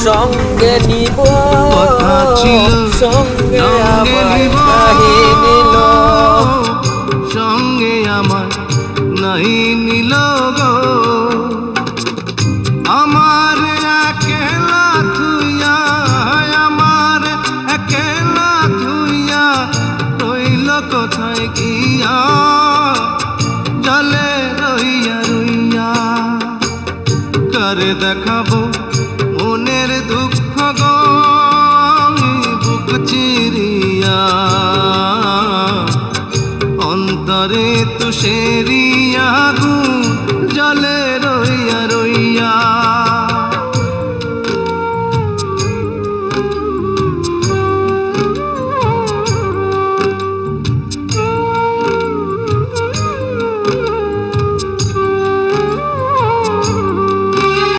সঙ্গে নিব কথা ছিল সঙ্গে সঙ্গে আমায় নিব, নাহি নিল সঙ্গে আমার নাহি নিল গো। আমার একলা থুইয়া, আমার একলা থুইয়া রইল কোথায় গিয়া, জলে রইয়া রইয়া। কারে দেখাবো মনের দুঃখ গো বুক চিরিয়া, অন্তরে তুষেরি